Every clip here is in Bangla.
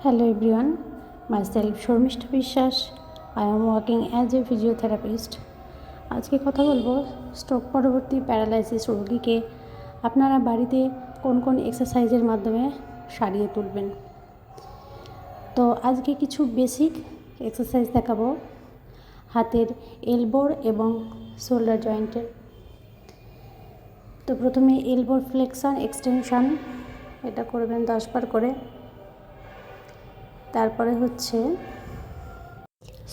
Hello everyone, myself শর্মিষ্ঠা বিশ্বাস. I am working as a physiotherapist. আজকে কথা বলবো স্ট্রোক পরবর্তী প্যারালাইসিস রোগীকে আপনারা বাড়িতে কোন কোন এক্সারসাইজের মাধ্যমে সারিয়ে তুলবেন। তো আজকে কিছু বেসিক এক্সারসাইজ দেখাবো হাতের এলবোর এবং শোল্ডার জয়েন্টের। তো প্রথমে এলবোর ফ্লেক্সন এক্সটেনশন, এটা করবেন 10 বার করে। তারপরে হচ্ছে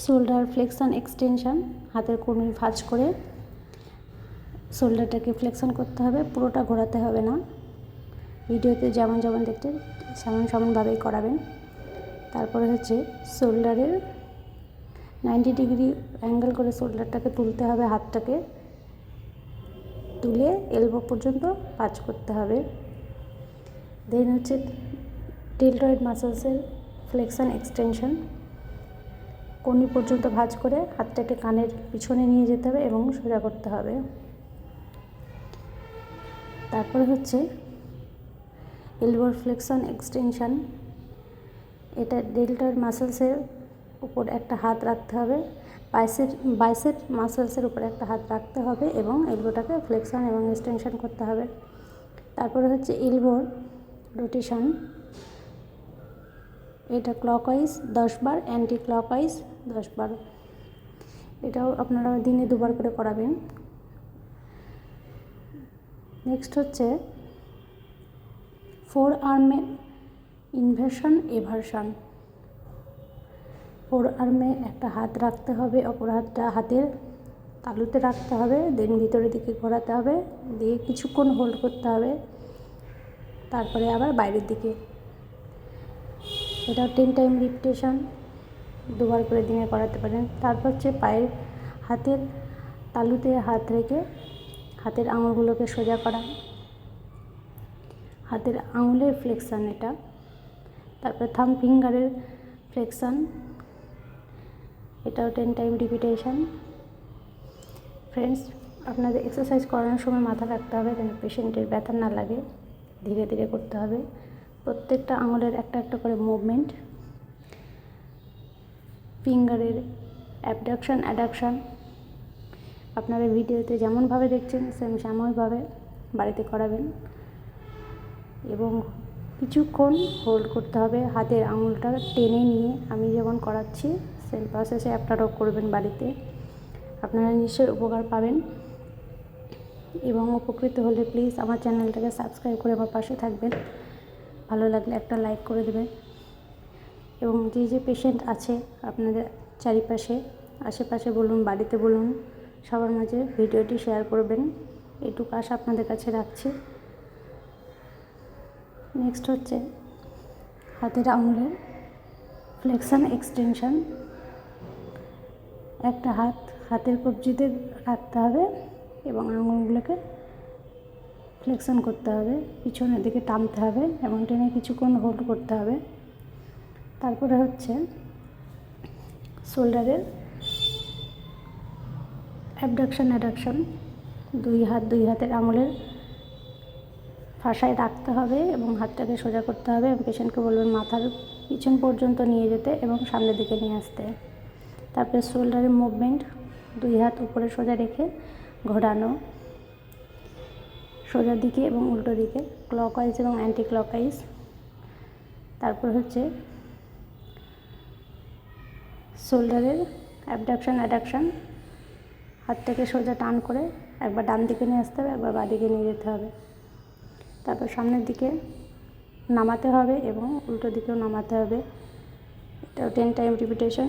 শোল্ডার ফ্লেক্সন এক্সটেনশন, হাতের কনুই ভাঁজ করে শোল্ডারটাকে ফ্লেক্সন করতে হবে, পুরোটা ঘোরাতে হবে না। ভিডিওতে যেমন যেমন দেখতে সমানভাবেই করাবেন। তারপরে হচ্ছে শোল্ডারের 90 ডিগ্রি অ্যাঙ্গেল করে শোল্ডারটাকে তুলতে হবে, হাতটাকে তুলে এলবো পর্যন্ত ভাঁজ করতে হবে। দেন হচ্ছে ডেলটয়েড মাসলসের ফ্লেক্সন এক্সটেনশন, কনুই পর্যন্ত ভাঁজ করে হাতটাকে কানের পিছনে নিয়ে যেতে হবে এবং সোজা করতে হবে। তারপরে হচ্ছে এলবোর ফ্লেক্সন এক্সটেনশন, এটা ডেলটয়েড মাসলসের উপর একটা হাত রাখতে হবে, বাইসেপ মাসলসের উপর একটা হাত রাখতে হবে এবং এলবোটাকে ফ্লেক্সন এবং এক্সটেনশন করতে হবে। তারপরে হচ্ছে এলবোর রোটেশন, এটা ক্লকওয়াইজ 10 বার, অ্যান্টি ক্লকওয়াইজ 10 বার। এটাও আপনারা দিনে 2 বার করে করাবেন। নেক্সট হচ্ছে ফোর আর্মে ইনভার্সন এভার্সন। ফোর আর্মে একটা হাত রাখতে হবে, অপর হাতটা হাতের তালুতে রাখতে হবে, দেন ভিতরের দিকে ঘোরাতে হবে, দিয়ে কিছুক্ষণ হোল্ড করতে হবে, তারপরে আবার বাইরের দিকে। এটা 10 টাইম রিপিটেশন 2 বার করে দিনে করাতে পারেন। তারপর হচ্ছে পায়ের হাতের তালুতে হাত রেখে হাতের আঙুলগুলোকে সোজা করা, হাতের আঙুলের ফ্লেক্সন এটা। তারপর থাম ফিঙ্গারের ফ্লেক্সন, এটাও 10 টাইম রিপিটেশন। ফ্রেন্ডস, আপনাদের এক্সারসাইজ করানোর সময় মাথা রাখতে হবে যেন পেশেন্টের ব্যথা না লাগে, ধীরে ধীরে করতে হবে। প্রত্যেকটা আঙুলের একটা একটা করে মুভমেন্ট, ফিঙ্গারের অ্যাবডাকশন অ্যাডাকশন আপনারা ভিডিওতে যেমনভাবে দেখছেন সেমনভাবে বাড়িতে করাবেন এবং কিছুক্ষণ হোল্ড করতে হবে, হাতের আঙুলটা টেনে নিয়ে আমি যেমন করাচ্ছি সেম প্রসেসে আপনারাও করবেন বাড়িতে। আপনারা নিশ্চয়ই উপকার পাবেন এবং উপকৃত হলে প্লিজ আমার চ্যানেলটাকে সাবস্ক্রাইব করে আমার পাশে থাকবেন। ভালো লাগলে একটা লাইক করে দেবেন এবং যে যে পেশেন্ট আছে আপনাদের চারিপাশে আশেপাশে বলুন, বাড়িতে বলুন, সবার মাঝে ভিডিওটি শেয়ার করবেন। এইটুকু আশা আপনাদের কাছে রাখছি। নেক্সট হচ্ছে হাতের আঙুলের ফ্লেক্সন এক্সটেনশন, একটা হাত হাতের কবজিতে রাখতে হবে এবং আঙুলগুলোকে ফ্লেক্সন করতে হবে, পিছনের দিকে টানতে হবে এবং টেনে কিছুক্ষণ হোল্ড করতে হবে। তারপরে হচ্ছে শোল্ডারের অ্যাবডাকশন অ্যাডাকশন, 2 হাতের আঙুলের ফাঁসায় রাখতে হবে এবং হাতটাকে সোজা করতে হবে এবং পেশেন্টকে বলবেন মাথার পিছন পর্যন্ত নিয়ে যেতে এবং সামনের দিকে নিয়ে আসতে। তারপরে শোল্ডারের মুভমেন্ট, 2 হাত উপরে সোজা রেখে ঘোরানো সোজা দিকে এবং উল্টো দিকে, ক্লকওয়াইজ এবং অ্যান্টি ক্লকওয়াইজ। তারপর হচ্ছে শোল্ডারের অ্যাবডাকশন অ্যাডাকশন, হাতটাকে সোজা টান করে একবার ডান দিকে নিয়ে আসতে হবে, একবার বাঁ দিকে নিয়ে যেতে হবে। তারপর সামনের দিকে নামাতে হবে এবং উল্টো দিকেও নামাতে হবে। এটাও 10 টাইম রিপিটেশন।